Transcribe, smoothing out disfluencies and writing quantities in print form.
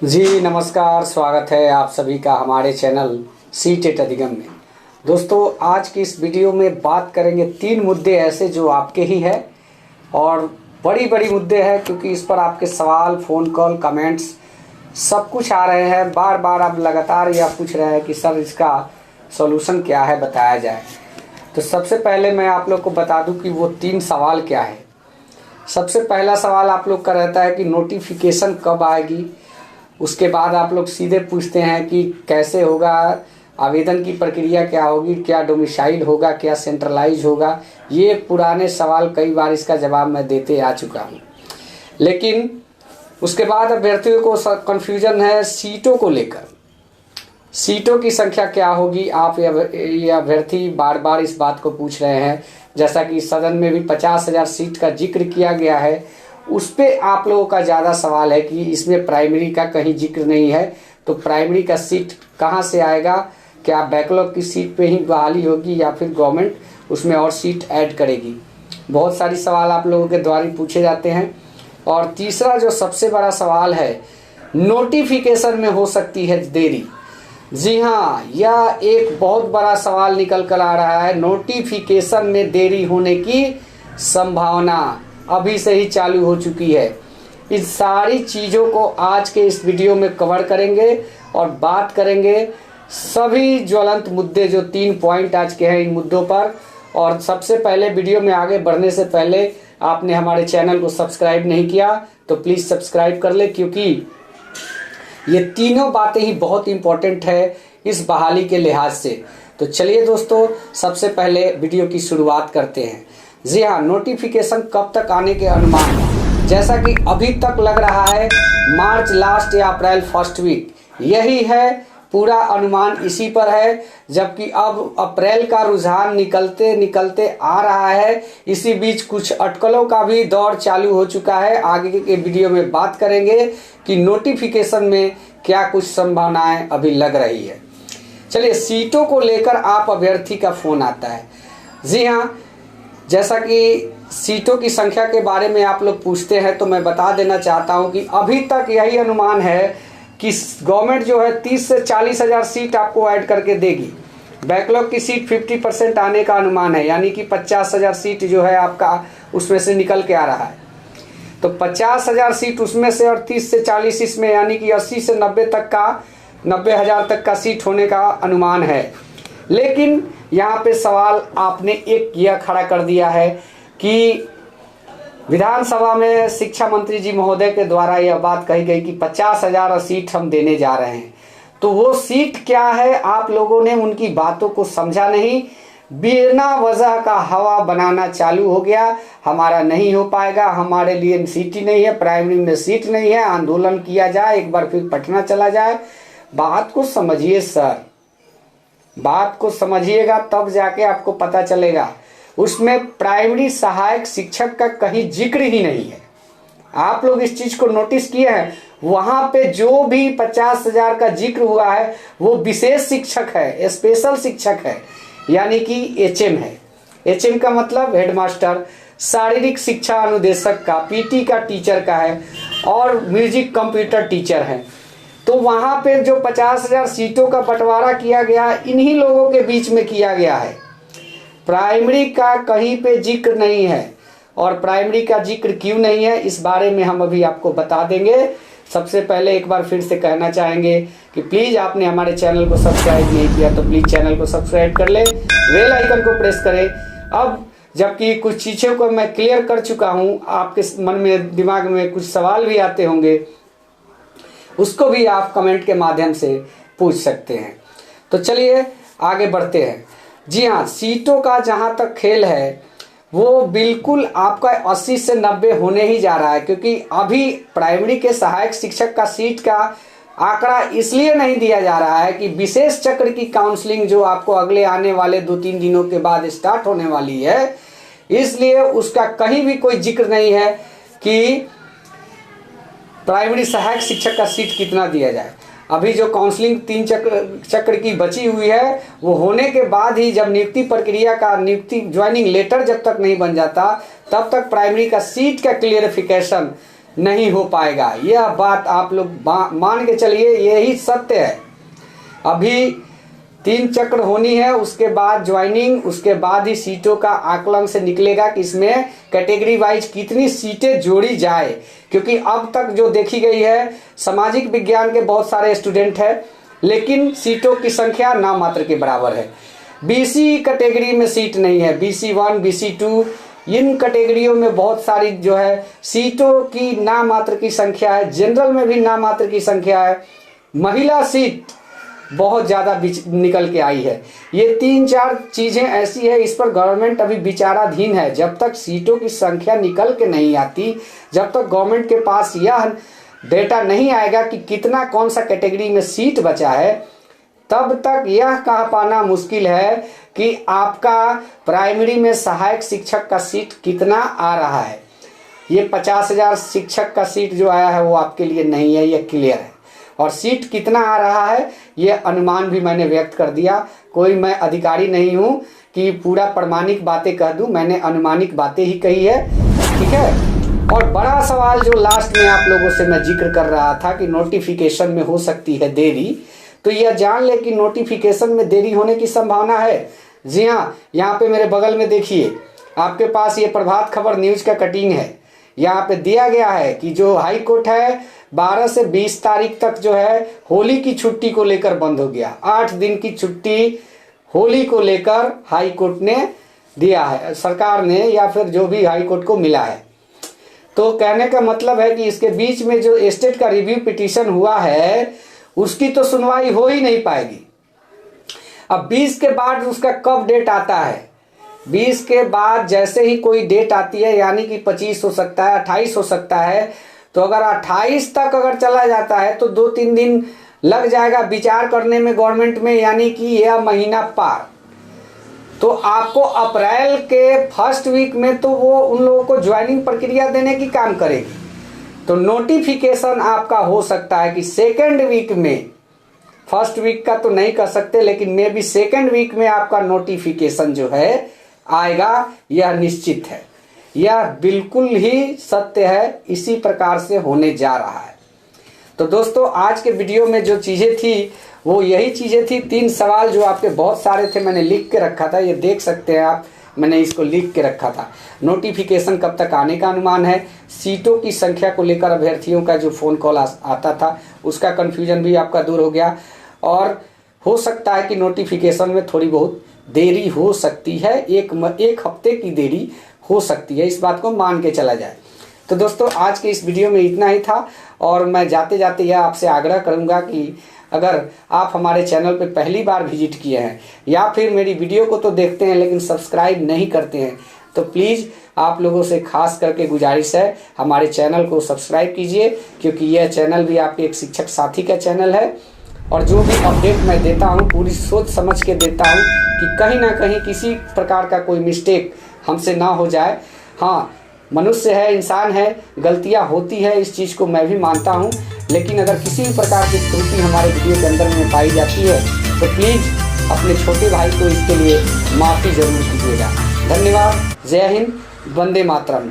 जी नमस्कार, स्वागत है आप सभी का हमारे चैनल सी-टेट अधिगम में। दोस्तों, आज की इस वीडियो में बात करेंगे 3 मुद्दे ऐसे जो आपके ही है और बड़ी मुद्दे हैं, क्योंकि इस पर आपके सवाल, फ़ोन कॉल, कमेंट्स सब कुछ आ रहे हैं। बार बार आप लगातार यह पूछ रहे हैं कि सर इसका सॉल्यूशन क्या है, बताया जाए। तो सबसे पहले मैं आप लोग को बता दूं कि वो 3 सवाल क्या है। सबसे पहला सवाल आप लोग का रहता है कि नोटिफिकेशन कब आएगी। उसके बाद आप लोग सीधे पूछते हैं कि कैसे होगा, आवेदन की प्रक्रिया क्या होगी, क्या डोमिसाइल होगा, क्या सेंट्रलाइज होगा। ये पुराने सवाल कई बार इसका जवाब मैं देते आ चुका हूँ। लेकिन उसके बाद अभ्यर्थियों को कन्फ्यूजन है सीटों को लेकर। सीटों की संख्या क्या होगी, आप ये अभ्यर्थी बार बार इस बात को पूछ रहे हैं। जैसा कि सदन में भी 50,000 सीट का जिक्र किया गया है, उस पे आप लोगों का ज़्यादा सवाल है कि इसमें प्राइमरी का कहीं जिक्र नहीं है। तो प्राइमरी का सीट कहाँ से आएगा, क्या बैकलॉग की सीट पे ही बहाली होगी या फिर गवर्नमेंट उसमें और सीट ऐड करेगी। बहुत सारी सवाल आप लोगों के द्वारा पूछे जाते हैं। और तीसरा जो सबसे बड़ा सवाल है, नोटिफिकेशन में हो सकती है देरी। जी हाँ, यह एक बहुत बड़ा सवाल निकल कर आ रहा है। नोटिफिकेशन में देरी होने की संभावना अभी से ही चालू हो चुकी है। इन सारी चीज़ों को आज के इस वीडियो में कवर करेंगे और बात करेंगे सभी ज्वलंत मुद्दे, जो 3 पॉइंट आज के हैं इन मुद्दों पर। और सबसे पहले वीडियो में आगे बढ़ने से पहले आपने हमारे चैनल को सब्सक्राइब नहीं किया तो प्लीज़ सब्सक्राइब कर ले, क्योंकि ये तीनों बातें ही बहुत इंपॉर्टेंट है इस बहाली के लिहाज से। तो चलिए दोस्तों, सबसे पहले वीडियो की शुरुआत करते हैं। जी हाँ, नोटिफिकेशन कब तक आने के अनुमान, जैसा कि अभी तक लग रहा है मार्च लास्ट या अप्रैल फर्स्ट वीक, यही है पूरा अनुमान, इसी पर है। जबकि अब अप्रैल का रुझान निकलते निकलते आ रहा है। इसी बीच कुछ अटकलों का भी दौर चालू हो चुका है। आगे के वीडियो में बात करेंगे कि नोटिफिकेशन में क्या कुछ संभावनाएं अभी लग रही है। चलिए, सीटों को लेकर आप अभ्यर्थी का फोन आता है। जी हाँ, जैसा कि सीटों की संख्या के बारे में आप लोग पूछते हैं, तो मैं बता देना चाहता हूं कि अभी तक यही अनुमान है कि गवर्नमेंट जो है 30 से 40,000 सीट आपको ऐड करके देगी। बैकलॉग की सीट 50% आने का अनुमान है, यानी कि 50,000 सीट जो है आपका उसमें से निकल के आ रहा है। तो 50,000 सीट उसमें से और 30 से 40 इसमें, यानी कि 80 से 90,000 तक का सीट होने का अनुमान है। लेकिन यहाँ पे सवाल आपने एक यह खड़ा कर दिया है कि विधानसभा में शिक्षा मंत्री जी महोदय के द्वारा यह बात कही गई कि 50,000 सीट हम देने जा रहे हैं। तो वो सीट क्या है, आप लोगों ने उनकी बातों को समझा नहीं, बिना वजह का हवा बनाना चालू हो गया। हमारा नहीं हो पाएगा, हमारे लिए सीट ही नहीं है, प्राइमरी में सीट नहीं है, आंदोलन किया जाए, एक बार फिर पटना चला जाए। बात को समझिए सर, बात को समझिएगा तब जाके आपको पता चलेगा। उसमें प्राइमरी सहायक शिक्षक का कहीं जिक्र ही नहीं है। आप लोग इस चीज को नोटिस किए हैं, वहां पे जो भी 50,000 का जिक्र हुआ है वो विशेष शिक्षक है, स्पेशल शिक्षक है, यानी कि एचएम है। एचएम का मतलब हेडमास्टर, शारीरिक शिक्षा अनुदेशक का, पीटी का टीचर का है और म्यूजिक कंप्यूटर टीचर है। तो वहां पे जो 50,000 सीटों का बंटवारा किया गया, इन्हीं लोगों के बीच में किया गया है। प्राइमरी का कहीं पे जिक्र नहीं है। और प्राइमरी का जिक्र क्यों नहीं है, इस बारे में हम अभी आपको बता देंगे। सबसे पहले एक बार फिर से कहना चाहेंगे कि प्लीज़ आपने हमारे चैनल को सब्सक्राइब नहीं किया तो प्लीज़ चैनल को सब्सक्राइब कर ले, बेल आइकन को प्रेस करें। अब जबकि कुछ चीज़ों को मैं क्लियर कर चुका हूँ, आपके मन में, दिमाग में कुछ सवाल भी आते होंगे, उसको भी आप कमेंट के माध्यम से पूछ सकते हैं। तो चलिए आगे बढ़ते हैं। जी हाँ, सीटों का जहाँ तक खेल है वो बिल्कुल आपका 80 से 90 होने ही जा रहा है, क्योंकि अभी प्राइमरी के सहायक शिक्षक का सीट का आंकड़ा इसलिए नहीं दिया जा रहा है कि विशेष चक्र की काउंसलिंग जो आपको अगले आने वाले 2-3 दिनों के बाद स्टार्ट होने वाली है, इसलिए उसका कहीं भी कोई जिक्र नहीं है कि प्राइमरी सहायक शिक्षक का सीट कितना दिया जाए। अभी जो काउंसलिंग 3 चक्र की बची हुई है, वो होने के बाद ही, जब नियुक्ति प्रक्रिया का ज्वाइनिंग लेटर जब तक नहीं बन जाता, तब तक प्राइमरी का सीट का क्लियरिफिकेशन नहीं हो पाएगा। यह बात आप लोग मान के चलिए, यही सत्य है। अभी 3 चक्र होनी है, उसके बाद ज्वाइनिंग, उसके बाद ही सीटों का आकलन से निकलेगा कि इसमें कैटेगरी वाइज कितनी सीटें जोड़ी जाए। क्योंकि अब तक जो देखी गई है, सामाजिक विज्ञान के बहुत सारे स्टूडेंट हैं, लेकिन सीटों की संख्या नामात्र के बराबर है। बीसी कैटेगरी में सीट नहीं है, BC1 BC2 इन कैटेगरियों में बहुत सारी जो है सीटों की नामात्र की संख्या है। जनरल में भी नामात्र की संख्या है। महिला सीट बहुत ज़्यादा निकल के आई है। ये 3-4 चीज़ें ऐसी है, इस पर गवर्नमेंट अभी विचाराधीन है। जब तक सीटों की संख्या निकल के नहीं आती, जब तक गवर्नमेंट के पास यह डेटा नहीं आएगा कि कितना कौन सा कैटेगरी में सीट बचा है, तब तक यह कह पाना मुश्किल है कि आपका प्राइमरी में सहायक शिक्षक का सीट कितना आ रहा है। ये 50,000 शिक्षक का सीट जो आया है वो आपके लिए नहीं है, ये क्लियर है। और सीट कितना आ रहा है ये अनुमान भी मैंने व्यक्त कर दिया। कोई मैं अधिकारी नहीं हूँ कि पूरा प्रमाणिक बातें कह दूँ, मैंने अनुमानिक बातें ही कही है, ठीक है। और बड़ा सवाल जो लास्ट में आप लोगों से मैं जिक्र कर रहा था कि नोटिफिकेशन में हो सकती है देरी, तो यह जान ले कि नोटिफिकेशन में देरी होने की संभावना है। जी हाँ, यहाँ पे मेरे बगल में देखिए, आपके पास ये प्रभात खबर न्यूज का कटिंग है। यहाँ पे दिया गया है कि जो हाई कोर्ट है 12 से 20 तारीख तक जो है होली की छुट्टी को लेकर बंद हो गया। 8 दिन की छुट्टी होली को लेकर हाई कोर्ट ने दिया है, सरकार ने, या फिर जो भी हाई कोर्ट को मिला है। तो कहने का मतलब है कि इसके बीच में जो स्टेट का रिव्यू पिटीशन हुआ है उसकी तो सुनवाई हो ही नहीं पाएगी। अब 20 के बाद उसका कब डेट आता है, 20 के बाद जैसे ही कोई डेट आती है, यानी कि 25 हो सकता है, 28 हो सकता है, तो अगर 28 तक अगर चला जाता है तो 2-3 दिन लग जाएगा विचार करने में गवर्नमेंट में, यानी कि यह महीना पार। तो आपको अप्रैल के फर्स्ट वीक में तो वो उन लोगों को ज्वाइनिंग प्रक्रिया देने की काम करेगी। तो नोटिफिकेशन आपका हो सकता है कि सेकेंड वीक में, फर्स्ट वीक का तो नहीं कर सकते, लेकिन मे बी सेकेंड वीक में आपका नोटिफिकेशन जो है आएगा, यह निश्चित है, यह बिल्कुल ही सत्य है। इसी प्रकार से होने जा रहा है। तो दोस्तों, आज के वीडियो में जो चीज़ें थी वो यही चीज़ें थी। 3 सवाल जो आपके बहुत सारे थे, मैंने लिख के रखा था, ये देख सकते हैं आप, मैंने इसको लिख के रखा था। नोटिफिकेशन कब तक आने का अनुमान है, सीटों की संख्या को लेकर अभ्यर्थियों का जो फ़ोन कॉल आता था उसका कन्फ्यूजन भी आपका दूर हो गया, और हो सकता है कि नोटिफिकेशन में थोड़ी बहुत देरी हो सकती है, एक हफ्ते की देरी हो सकती है, इस बात को मान के चला जाए। तो दोस्तों, आज के इस वीडियो में इतना ही था, और मैं जाते जाते यह आपसे आग्रह करूंगा कि अगर आप हमारे चैनल पर पहली बार विजिट किए हैं या फिर मेरी वीडियो को तो देखते हैं लेकिन सब्सक्राइब नहीं करते हैं, तो प्लीज़ आप लोगों से खास करके गुजारिश है, हमारे चैनल को सब्सक्राइब कीजिए, क्योंकि यह चैनल भी आपके एक शिक्षक साथी का चैनल है। और जो भी अपडेट मैं देता हूँ पूरी सोच समझ के देता हूँ कि कहीं ना कहीं किसी प्रकार का कोई मिस्टेक हमसे ना हो जाए। हाँ, मनुष्य है, इंसान है, गलतियाँ होती है, इस चीज़ को मैं भी मानता हूँ, लेकिन अगर किसी भी प्रकार की त्रुटि हमारे वीडियो के अंदर में पाई जाती है तो प्लीज़ अपने छोटे भाई को इसके लिए माफ़ी ज़रूर कीजिएगा। धन्यवाद। जय हिंद, वंदे मातरम।